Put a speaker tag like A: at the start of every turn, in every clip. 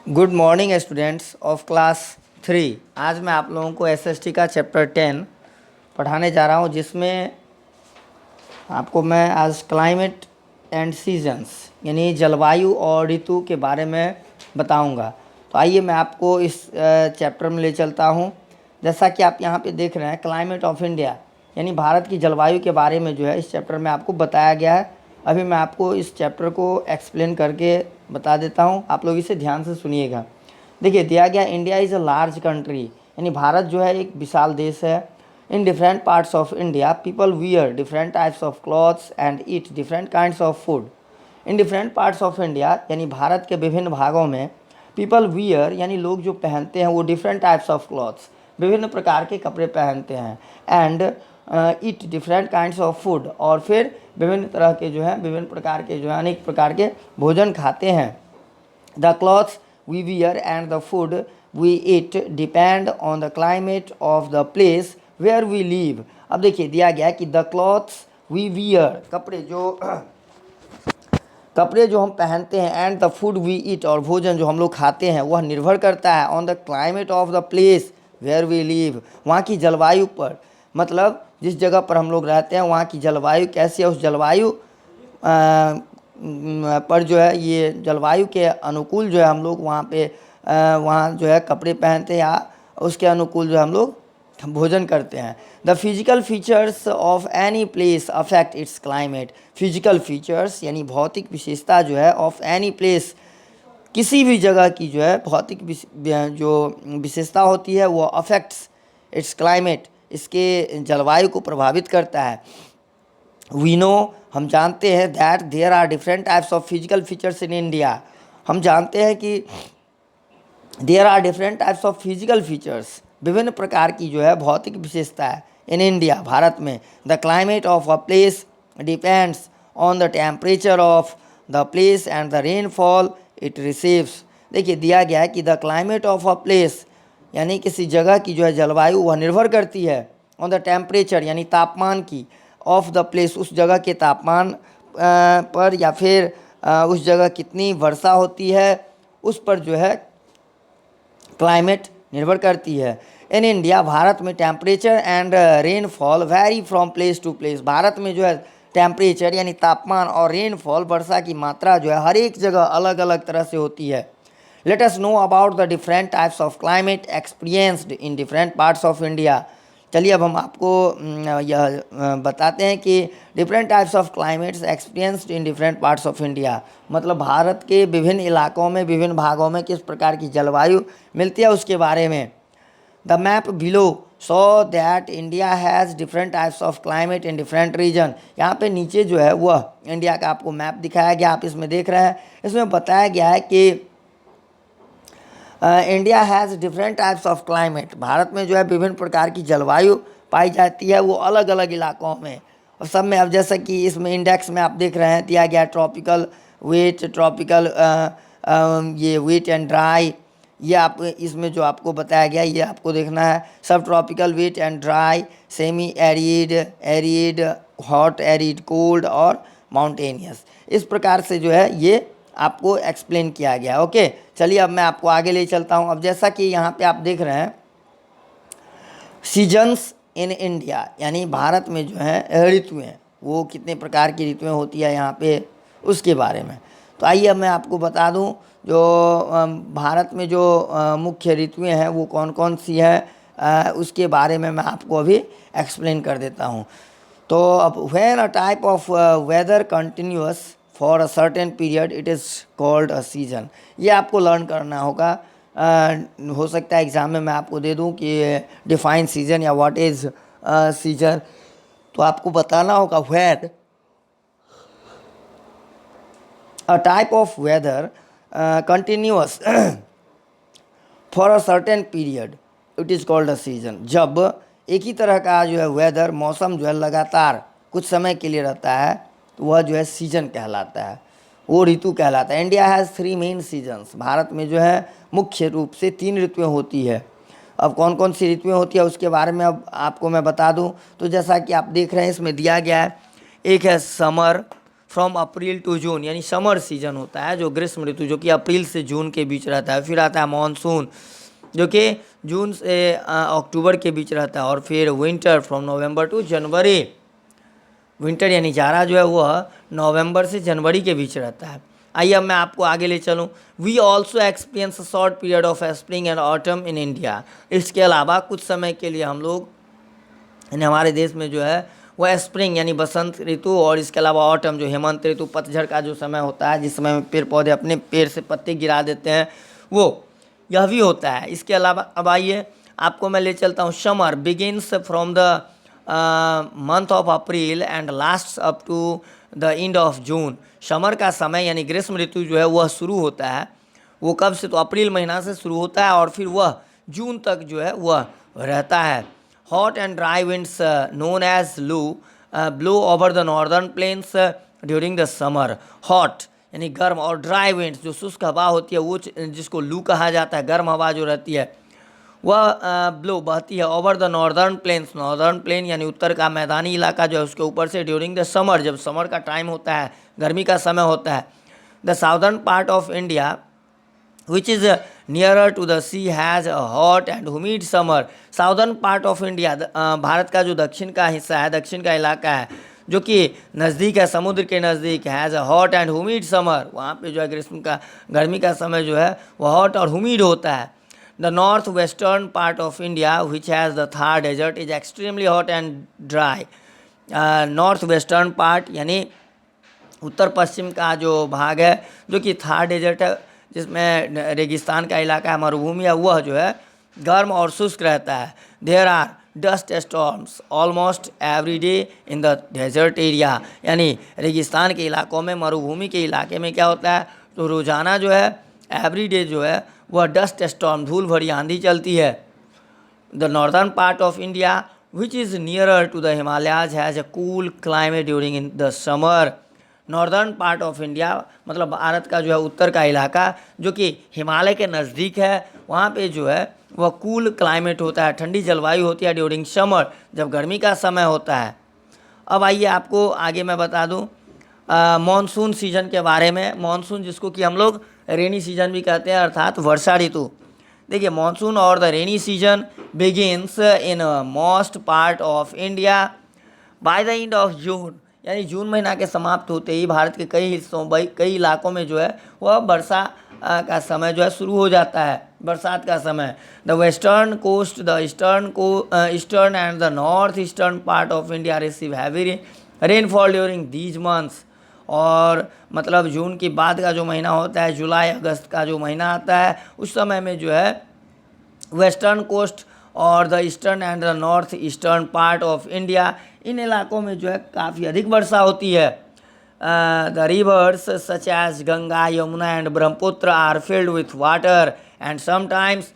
A: Good morning students of class 3। आज मैं आप लोगों को एसएसटी का चैप्टर 10 पढ़ाने जा रहा हूं, जिसमें आपको मैं आज क्लाइमेट एंड सीजन्स यानी जलवायु और ऋतु के बारे में बताऊंगा। तो आइए मैं आपको इस चैप्टर में ले चलता हूं। जैसा कि आप यहां पे देख रहे हैं, क्लाइमेट ऑफ इंडिया यानी भारत की जलवायु के बारे में जो है इस चैप्टर में आपको बताया गया है। अभी मैं आपको इस चैप्टर को एक्सप्लेन करके बता देता हूं, आप लोग इसे ध्यान से सुनिएगा। देखिए, दिया गया India is a large country यानी भारत जो है एक विशाल देश है। In different parts of India people wear different types of clothes and eat different kinds of food. In different parts of India यानी भारत के विभिन्न भागों में पीपल वियर यानी लोग जो पहनते हैं वो डिफरेंट टाइप्स ऑफ क्लॉथ्स विभिन्न प्रकार के कपड़े पहनते हैं। And eat different kinds of food और फिर विभिन्न तरह के जो है विभिन्न प्रकार के जो है अनेक प्रकार के भोजन खाते हैं। The clothes we wear and the food we eat depend on the climate of the place where we live। अब देखिए दिया गया है कि द क्लॉथ्स we wear कपड़े जो हम पहनते हैं and the food we eat और भोजन जो हम लोग खाते हैं वह निर्भर करता है on the climate of the place where we live, वहाँ की जलवायु पर। मतलब जिस जगह पर हम लोग रहते हैं वहाँ की जलवायु कैसी है, उस जलवायु पर जो है ये जलवायु के अनुकूल जो है हम लोग वहाँ पे वहाँ जो है कपड़े पहनते हैं या उसके अनुकूल जो हम लोग भोजन करते हैं। The physical features of any place affect it's climate. Physical features यानी भौतिक विशेषता जो है ऑफ एनी प्लेस किसी भी जगह की जो है भौतिक जो विशेषता होती है वो अफेक्ट्स इट्स क्लाइमेट, इसके जलवायु को प्रभावित करता है। वी नो हम जानते हैं that there are different types of physical features in India. हम जानते हैं कि there are different types of physical features विभिन्न प्रकार की जो है भौतिक विशेषता है इन इंडिया भारत में। The climate of a place depends on the temperature of the place and the rainfall it receives. देखिए दिया गया है कि the climate of a place यानी किसी जगह की जो है जलवायु वह निर्भर करती है ऑन द टेम्परेचर यानी तापमान की, ऑफ द प्लेस उस जगह के तापमान पर, या फिर उस जगह कितनी वर्षा होती है उस पर जो है क्लाइमेट निर्भर करती है। इन इंडिया भारत में temperature and rainfall vary from place to place. भारत में जो है टेम्परेचर यानी तापमान और रेनफॉल वर्षा की मात्रा जो है हर एक जगह अलग अलग तरह से होती है। Let us know about the different types of climate experienced in different parts of India. चलिए अब हम आपको यह बताते हैं कि different types of climates experienced in different parts of India, मतलब भारत के विभिन्न इलाकों में विभिन्न भागों में किस प्रकार की जलवायु मिलती है उसके बारे में। The map below so that India has different types of climate in different region. यहाँ पे नीचे जो है वह इंडिया का आपको मैप दिखाया गया, आप इसमें देख रहे हैं। इसमें बताया गया है कि India has different types of climate. Bharat में जो है विभिन्न प्रकार की जलवायु पाई जाती है वो अलग अलग इलाकों में और सब में। अब जैसा कि इसमें इंडेक्स में आप देख रहे हैं दिया गया ट्रॉपिकल वेट, ट्रॉपिकल ये वेट एंड ड्राई, ये आप इसमें जो आपको बताया गया ये आपको देखना है। सब tropical wet and dry, semi arid, arid, hot arid, cold और माउंटेनियस, इस प्रकार से जो है ये आपको एक्सप्लेन किया गया। ओके, चलिए अब मैं आपको आगे ले चलता हूँ। अब जैसा कि यहाँ पे आप देख रहे हैं सीजन्स इन इंडिया यानी भारत में जो है ऋतुएँ, वो कितने प्रकार की ऋतुएँ होती है यहाँ पे उसके बारे में। तो आइए अब मैं आपको बता दूँ जो भारत में जो मुख्य ऋतुएँ हैं वो कौन कौन सी है उसके बारे में मैं आपको अभी एक्सप्लेन कर देता हूँ। तो अब when a type of weather continuous for a certain period it is called a season. ये आपको लर्न करना होगा। हो सकता है एग्ज़ाम में मैं आपको दे दूं कि डिफाइन सीजन या व्हाट इज़ सीजन, तो आपको बताना होगा when a type of weather continuous for a certain period it is called a season. जब एक ही तरह का जो है वेदर मौसम जो है लगातार कुछ समय के लिए रहता है तो वह जो है सीजन कहलाता है, वो ऋतु कहलाता है। India has 3 main seasons. Bharat में जो है मुख्य रूप से 3 ऋतुएँ होती है। अब कौन कौन सी ऋतुएँ होती है उसके बारे में अब आपको मैं बता दूं। तो जैसा कि आप देख रहे हैं इसमें दिया गया है, एक है summer, from April to June, यानी समर सीजन होता है जो ग्रीष्म ऋतु, जो कि अप्रैल से जून के बीच रहता है। फिर आता है मानसून, जो कि जून से अक्टूबर के बीच रहता है। और फिर winter from November to January, winter यानी जाड़ा जो है वह नवंबर से जनवरी के बीच रहता है। आइए अब मैं आपको आगे ले चलूँ। We also experience a short period of spring and autumn in India. इसके अलावा कुछ समय के लिए हम लोग यानी हमारे देश में जो है वह स्प्रिंग यानी बसंत ऋतु, और इसके अलावा ऑटम जो हेमंत ऋतु, पतझड़ का जो समय होता है जिस समय में पेड़ पौधे अपने पेड़ से पत्ते गिरा देते हैं, वो यह भी होता है। इसके अलावा अब आइए आपको मैं ले चलता हूँ। Summer begins from the month of April and lasts up to the end of June. Summer का समय यानी ग्रीष्म ऋतु जो है वह शुरू होता है, वो कब से, तो अप्रैल महीना से शुरू होता है और फिर वह जून तक जो है वह रहता है। Hot and dry winds known as loo blow over the northern plains during the summer. Hot यानी गर्म, और ड्राई विंड्स जो शुष्क हवा होती है वो जिसको लू कहा जाता है, गर्म हवा जो रहती है वह ब्लो बहती है over the northern planes. Northern plain यानी उत्तर का मैदानी इलाका जो है उसके ऊपर से ड्यूरिंग द समर, जब समर का टाइम होता है, गर्मी का समय होता है। The southern part of India which is nearer to the sea has a hot and humid summer। Southern part of India, Bharat का जो दक्षिण का हिस्सा है, दक्षिण का इलाका है जो कि नज़दीक है, समुद्र के नज़दीक, has a hot and humid summer. वहाँ पे जो है ग्रीष्म का, गर्मी का समय जो है वह हॉट और humid होता है। The north western part of India which has the Thar desert is extremely hot and dry. North western part यानी उत्तर पश्चिम का जो भाग है जो कि थार डेजर्ट है, जिसमें रेगिस्तान का इलाका है, मरुभूमि है, वह जो है गर्म और शुष्क रहता है। There are dust storms almost every day in the desert area. यानी रेगिस्तान के इलाकों में, मरुभूमि के इलाके में क्या होता है, तो रोज़ाना जो है एवरी डे जो है वह डस्ट स्टॉर्म, धूल भरी आंधी चलती है। The northern part of India which is nearer to the Himalayas has a cool climate during in the summer. Northern part of India मतलब भारत का जो है उत्तर का इलाका जो कि हिमालय के नज़दीक है, वहाँ पे जो है वह कूल क्लाइमेट होता है, ठंडी जलवायु होती है ड्यूरिंग समर, जब गर्मी का समय होता है। अब आइए आपको आगे मैं बता दूँ मॉनसून सीजन के बारे में। मॉनसून जिसको कि हम लोग रेनी सीजन भी कहते हैं, अर्थात वर्षा ऋतु। देखिए मॉनसून और the rainy season begins in most part of India by the end of जून। यानी जून महीना के समाप्त होते ही भारत के कई हिस्सों, कई इलाकों में जो है वह वर्षा का समय जो है शुरू हो जाता है, बरसात का समय। The western coast, the eastern and the north eastern part of India receive heavy rainfall during these months. और मतलब जून के बाद का जो महीना होता है, जुलाई अगस्त का जो महीना आता है, उस समय में जो है वेस्टर्न कोस्ट और the eastern and the north eastern part of India, इन इलाकों में जो है काफ़ी अधिक वर्षा होती है। The rivers such as Ganga, Yamuna and Brahmaputra are filled with water and sometimes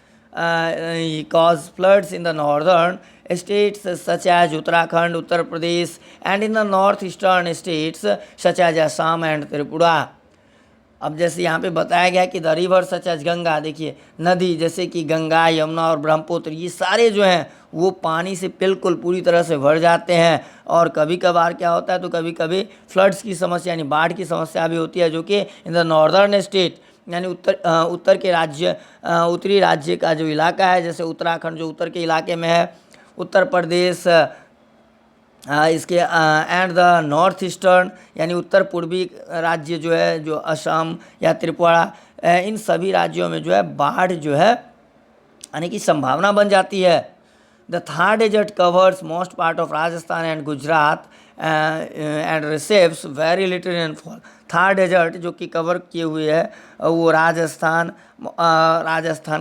A: cause floods in the northern states such as Uttarakhand, Uttar Pradesh, and in the northeastern states such as Assam and Tripura। अब जैसे यहाँ पे बताया गया कि the river such as Ganga, देखिए नदी जैसे कि गंगा, यमुना और ब्रह्मपुत्र, ये सारे जो हैं वो पानी से बिल्कुल पूरी तरह से भर जाते हैं। और कभी कभार क्या होता है, तो कभी कभी फ्लड्स की समस्या यानी बाढ़ की समस्या भी होती है, जो कि इन द नॉर्दर्न स्टेट यानी उत्तर के राज्य, उत्तरी राज्य का जो इलाका है, जैसे उत्तराखंड जो उत्तर के इलाके में है, उत्तर प्रदेश इसके एंड द नॉर्थ ईस्टर्न यानी उत्तर पूर्वी राज्य जो है, जो असम या त्रिपुरा, इन सभी राज्यों में जो है बाढ़ जो है आने की संभावना बन जाती है। The Thar desert covers most part of Rajasthan and Gujarat and receives very little rainfall. Thar desert जो कि कवर किए हुए है वो राजस्थान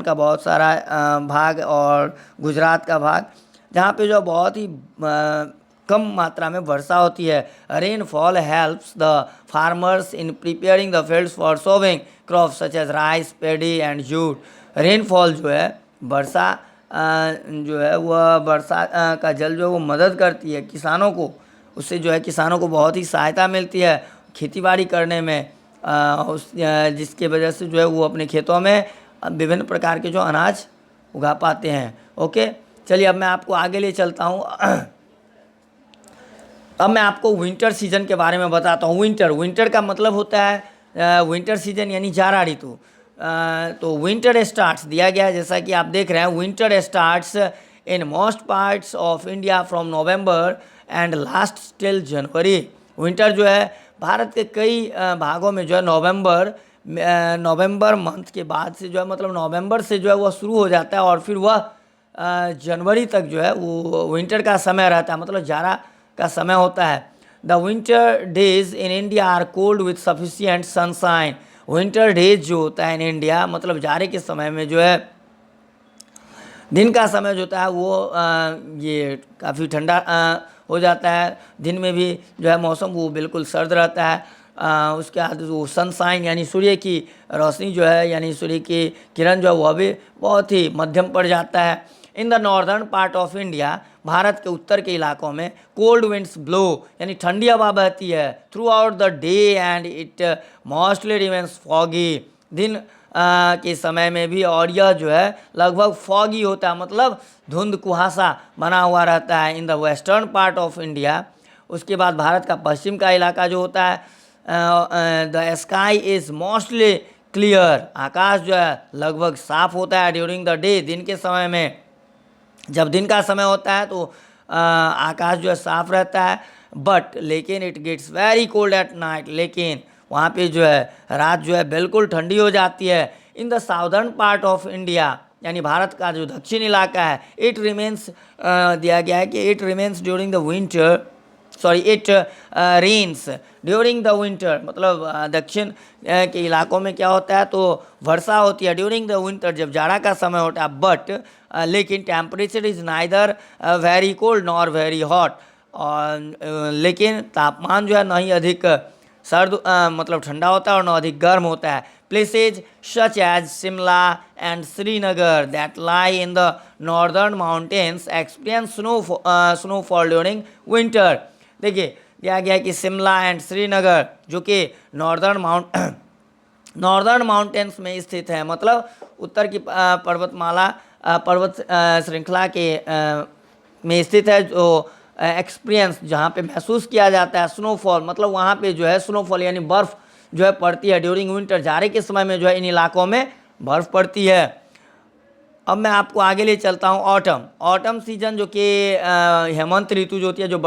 A: का बहुत सारा भाग और गुजरात का भाग, जहाँ पे जो बहुत ही कम मात्रा में वर्षा होती है। Rainfall helps the farmers in preparing the fields for sowing crops such as rice, paddy and jute. Rainfall जो है, वर्षा जो है वह वर्षा का जल जो है वो मदद करती है किसानों को, उससे जो है किसानों को बहुत ही सहायता मिलती है खेतीबाड़ी करने में, जिसके वजह से जो है वो अपने खेतों में विभिन्न प्रकार के जो अनाज उगा पाते हैं। ओके, चलिए अब मैं आपको आगे ले चलता हूँ। अब मैं आपको विंटर सीजन के बारे में बताता हूँ। विंटर का मतलब होता है विंटर सीजन यानी जाड़ा ऋतु। तो विंटर स्टार्ट्स दिया गया है, जैसा कि आप देख रहे हैं, winter starts in most parts of India from November and last till January. Winter जो है भारत के कई भागों में जो है नवंबर मंथ के बाद से जो है, मतलब नवंबर से जो है वह शुरू हो जाता है और फिर वह जनवरी तक जो है वो विंटर का समय रहता है, मतलब जाड़ा का समय होता है। The winter days in India are cold with sufficient sunshine. Winter days जो होता है इन इंडिया, मतलब जाड़े के समय में जो है दिन का समय जो होता है वो ये काफ़ी ठंडा हो जाता है। दिन में भी जो है मौसम वो बिल्कुल सर्द रहता है। उसके बाद वो सनशाइन यानी सूर्य की रोशनी जो है, यानी सूर्य की किरण जो है वह भी बहुत ही मध्यम पड़ जाता है। इन the northern part of India, Bharat के उत्तर के इलाकों में कोल्ड विंड्स ब्लो यानी ठंडी हवा बहती है through out the day and it mostly remains foggy. दिन के समय में भी, और यह जो है लगभग फॉगी होता है, मतलब धुंध कुहासा बना हुआ रहता है। In the western part of India, उसके बाद भारत का पश्चिम का इलाका जो होता है, the sky is mostly clear. आकाश जो है लगभग साफ होता है ड्यूरिंग द डे, दिन के समय में। जब दिन का समय होता है तो आकाश जो है साफ रहता है, बट लेकिन it gets very cold at night. लेकिन वहाँ पे जो है रात जो है बिल्कुल ठंडी हो जाती है। In the southern part of India, यानी भारत का जो दक्षिण इलाका है, इट रिमेन्स दिया गया है कि it remains during the winter, sorry it rains during the winter, मतलब दक्षिण के इलाकों में क्या होता है तो वर्षा होती है ड्यूरिंग द विंटर, जब जाड़ा का समय होता है। बट लेकिन temperature is neither very cold nor very hot, और लेकिन तापमान जो है ना ही अधिक सर्द मतलब ठंडा होता है और ना अधिक गर्म होता है। Places such as Shimla and Srinagar that lie in the northern mountains experience snowfall during winter. देखिए दिया गया है कि शिमला एंड श्रीनगर जो कि नॉर्दर्न माउंटेन्स में स्थित है, मतलब उत्तर की पर्वतमाला पर्वत श्रृंखला के में स्थित है, जो एक्सपीरियंस जहाँ पे महसूस किया जाता है स्नोफॉल, मतलब वहाँ पे जो है स्नोफॉल यानी बर्फ़ जो है पड़ती है ड्यूरिंग विंटर। जाड़े के समय में जो है इन इलाकों में बर्फ़ पड़ती है। अब मैं आपको आगे ले चलता हूँ ऑटम सीजन, जो कि हेमंत ऋतु जो होती है, जो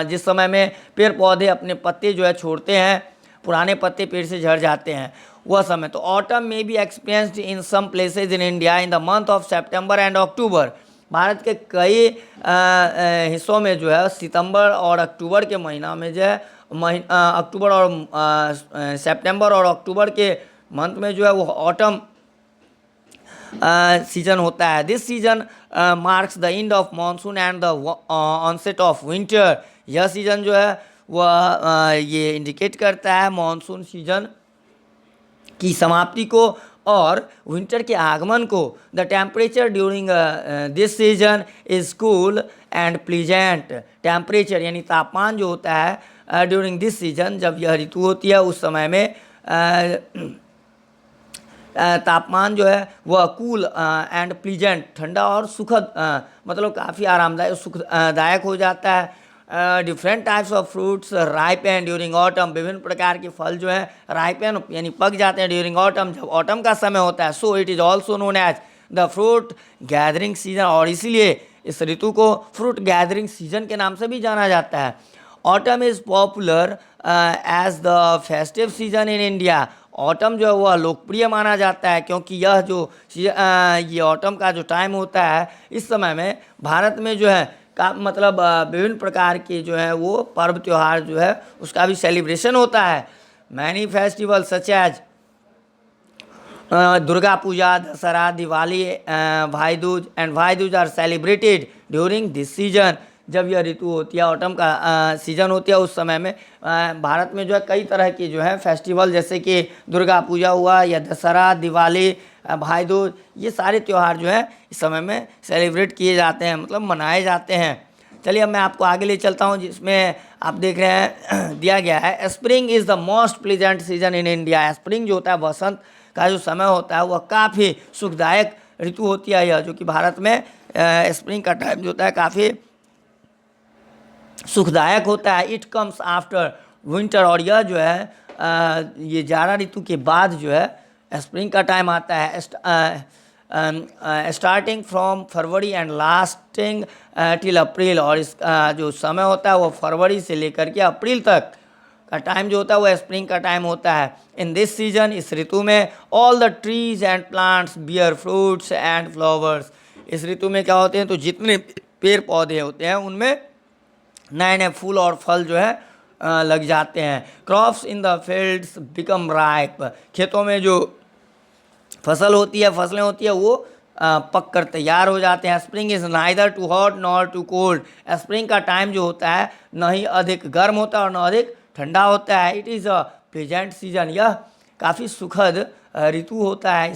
A: जिस समय में पेड़ पौधे अपने पत्ते जो है छोड़ते हैं, पुराने पत्ते पेड़ से झड़ जाते हैं, वह समय। तो ऑटम में be experienced in some places in India in the month of September and October. Bharat के कई हिस्सों में जो है सितंबर और अक्टूबर के महीना में जो है अक्टूबर और सितंबर और अक्टूबर के मंथ में जो है वो ऑटम सीजन होता है। This season marks the end of monsoon and the onset of winter. यह सीजन जो है वह ये इंडिकेट करता है मानसून सीजन की समाप्ति को और विंटर के आगमन को। The temperature during this season is cool and pleasant. Temperature यानी तापमान जो होता है ड्यूरिंग दिस सीजन, जब यह ऋतु होती है उस समय में तापमान जो है वह कूल एंड प्लीजेंट, ठंडा और सुखद, मतलब काफ़ी आरामदायक सुखदायक हो जाता है। Different types of fruits ripen during autumn. विभिन्न प्रकार के फल जो है राइपेन यानी पक जाते हैं ड्यूरिंग ऑटम, जब ऑटम का समय होता है। So it is also known as the fruit gathering season, और इसीलिए इस ऋतु को फ्रूट गैदरिंग सीजन के नाम से भी जाना जाता है। Autumn is popular as the festive season in India. Autumn जो है वह लोकप्रिय माना जाता है क्योंकि यह जो ये ऑटम का जो टाइम होता है, इस समय में भारत में जो है का मतलब विभिन्न प्रकार के जो है वो पर्व त्यौहार जो है उसका भी सेलिब्रेशन होता है। Many festival such as Durga Puja, Dussehra, Diwali, Bhai Dooj are celebrated during this season. जब यह ऋतु होती है ऑटम का सीजन होती है, उस समय में भारत में जो है कई तरह की जो है फेस्टिवल, जैसे कि दुर्गा पूजा हुआ या दशहरा, दिवाली, भाई दूज, ये सारे त्यौहार जो है इस समय में सेलिब्रेट किए जाते हैं, मतलब मनाए जाते हैं। चलिए अब मैं आपको आगे ले चलता हूँ, जिसमें आप देख रहे हैं दिया गया है spring is the most pleasant season in India. Spring जो होता है बसंत का जो समय होता है वह काफ़ी सुखदायक ऋतु होती है, यह जो कि भारत में स्प्रिंग का टाइम जो होता है काफ़ी सुखदायक होता है। इट कम्स आफ्टर विंटर, और यह जो है ये जाड़ा ऋतु के बाद जो है स्प्रिंग का टाइम आता है। Starting from February and lasting till April, और इसका जो समय होता है वो फरवरी से लेकर के अप्रैल तक का टाइम जो होता है वो स्प्रिंग का टाइम होता है। इन दिस सीजन, इस ऋतु में, all the trees and plants bear fruits and flowers. इस ऋतु में क्या होते हैं, तो जितने पेड़ पौधे होते हैं उनमें नए नए फूल और फल जो है लग जाते हैं। Crops in the fields become ripe, खेतों में जो फसल होती है, फसलें होती है, वो पक कर तैयार हो जाते हैं। Spring is neither too hot nor too cold, spring का टाइम जो होता है न ही अधिक गर्म होता है और न अधिक ठंडा होता है। It is a pleasant season, यह काफ़ी सुखद ऋतु होता है।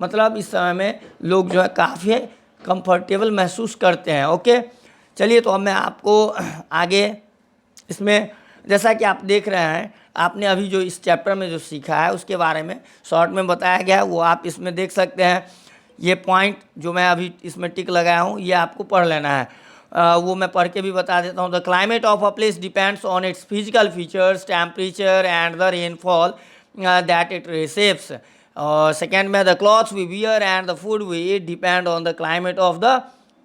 A: मतलब इस समय में लोग जो है काफ़ी कंफर्टेबल महसूस करते हैं। ओके, चलिए तो अब मैं आपको आगे इसमें, जैसा कि आप देख रहे हैं, आपने अभी जो इस चैप्टर में जो सीखा है उसके बारे में शॉर्ट में बताया गया है, वो आप इसमें देख सकते हैं। ये पॉइंट जो मैं अभी इसमें टिक लगाया हूँ ये आपको पढ़ लेना है। वो मैं पढ़ के भी बता देता हूँ। The climate of a place depends on its physical features, temperature and the rainfall that it receives. और सेकेंड में, the clothes we wear and the food we eat depend on the climate of the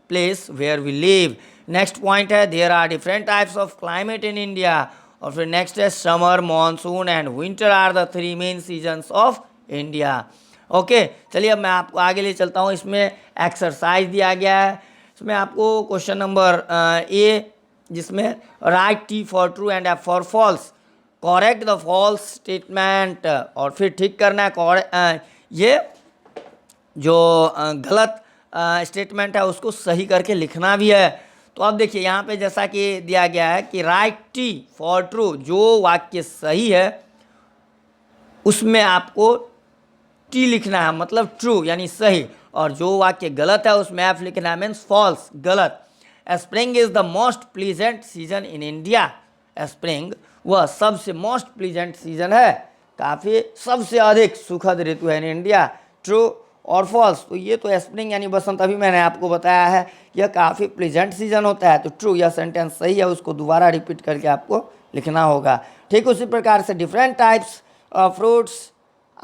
A: place where we live. Next point है, there are different types of climate in India. और फिर next है, summer, monsoon and winter are the three main seasons of India. Okay, चलिए अब मैं आपको आगे ले चलता हूँ। इसमें एक्सरसाइज दिया गया है। इसमें आपको क्वेश्चन नंबर ए, जिसमें write T for true and F for false, correct the false statement, और फिर ठीक करना है ये जो गलत स्टेटमेंट है उसको सही करके लिखना भी है। तो अब देखिए यहाँ पे जैसा कि दिया गया है कि राइट टी फॉर ट्रू, जो वाक्य सही है उसमें आपको टी लिखना है, मतलब ट्रू यानी सही, और जो वाक्य गलत है उसमें एफ लिखना है, मीन्स फॉल्स, गलत। Spring is the most pleasant season in India, spring वह सबसे मोस्ट प्लीजेंट सीजन है, काफ़ी सबसे अधिक सुखद ऋतु है इन इंडिया। ट्रू और फॉल्स, तो ये तो स्प्रिंग यानी बसंत अभी मैंने आपको बताया है, यह काफ़ी प्लीजेंट सीजन होता है। तो ट्रू, यह सेंटेंस सही है, उसको दोबारा रिपीट करके आपको लिखना होगा। ठीक उसी प्रकार से different types of fruits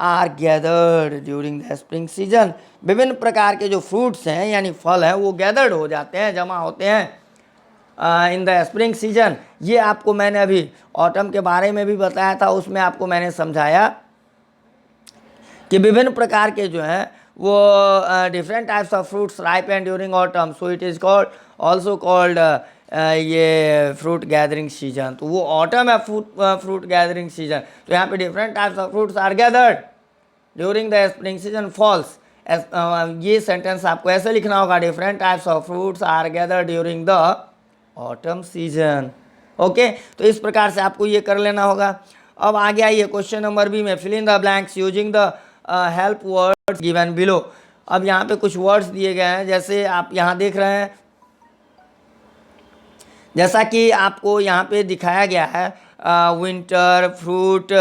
A: are gathered during the spring season, विभिन्न प्रकार के जो फ्रूट्स हैं यानी फल हैं वो गैदर्ड हो जाते हैं, जमा होते हैं इन द स्प्रिंग सीजन। ये आपको मैंने अभी ऑटम के बारे में भी बताया था, उसमें आपको मैंने समझाया कि विभिन्न प्रकार के जो हैं वो different types of fruits ripen during autumn, so it is called also called ये फ्रूट गैदरिंग सीजन। तो वो ऑटम है फ्रूट गैदरिंग सीजन। तो यहाँ पे different types of fruits are gathered during the spring season. False, ये sentence आपको ऐसे लिखना होगा, different types of fruits are gathered during the autumn season. Okay, तो इस प्रकार से आपको ये कर लेना होगा। अब आगे आइए क्वेश्चन नंबर बी में, fill in the blanks using the help words given below. अब यहाँ पे कुछ वर्ड्स दिए गए हैं, जैसे आप यहाँ देख रहे हैं, जैसा कि आपको यहाँ पे दिखाया गया है, winter, fruit,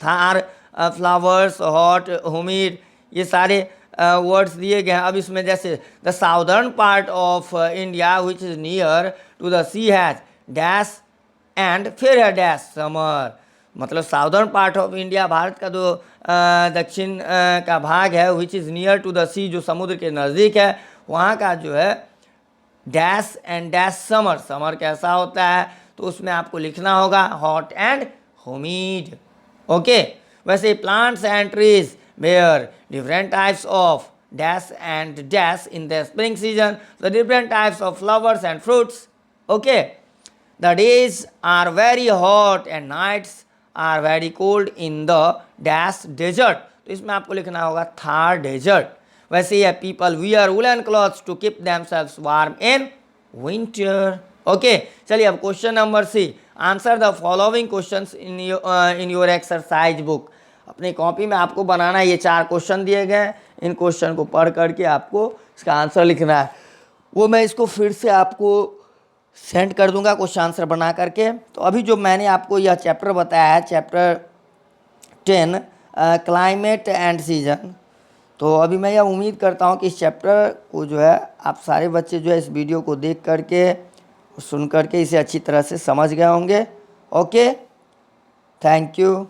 A: Thar, flowers, hot, humid, ये सारे वर्ड्स दिए गए हैं। अब इसमें जैसे the southern part of India which is near to the sea has dash and फिर है डैश समर, मतलब southern part of India, Bharat का जो दक्षिण का भाग है, which is near to the sea, जो समुद्र के नज़दीक है, वहाँ का जो है dash and dash summer, summer कैसा होता है, तो उसमें आपको लिखना होगा हॉट एंड ह्यूमिड। ओके, वैसे plants and trees bear different types of dash and dash in the spring season, the different types of flowers and fruits. Okay, the days are very hot and nights are very cold in the dash desert, तो इसमें आपको लिखना होगा Thar desert. वैसे ही people wear woollen clothes to keep themselves warm in winter. Okay, चलिए अब question number C, answer the following questions in your exercise book. अपनी कॉपी में आपको बनाना है, ये 4 क्वेश्चन दिए गए हैं, इन क्वेश्चन को पढ़ करके आपको इसका आंसर लिखना है। वो मैं इसको फिर से आपको सेंड कर दूंगा क्वेश्चन आंसर बना करके। तो अभी जो मैंने आपको यह चैप्टर बताया है, चैप्टर 10 क्लाइमेट एंड सीजन, तो अभी मैं यह उम्मीद करता हूं कि इस चैप्टर को जो है आप सारे बच्चे जो है इस वीडियो को देख करके सुन करके इसे अच्छी तरह से समझ गए होंगे। Okay, thank you.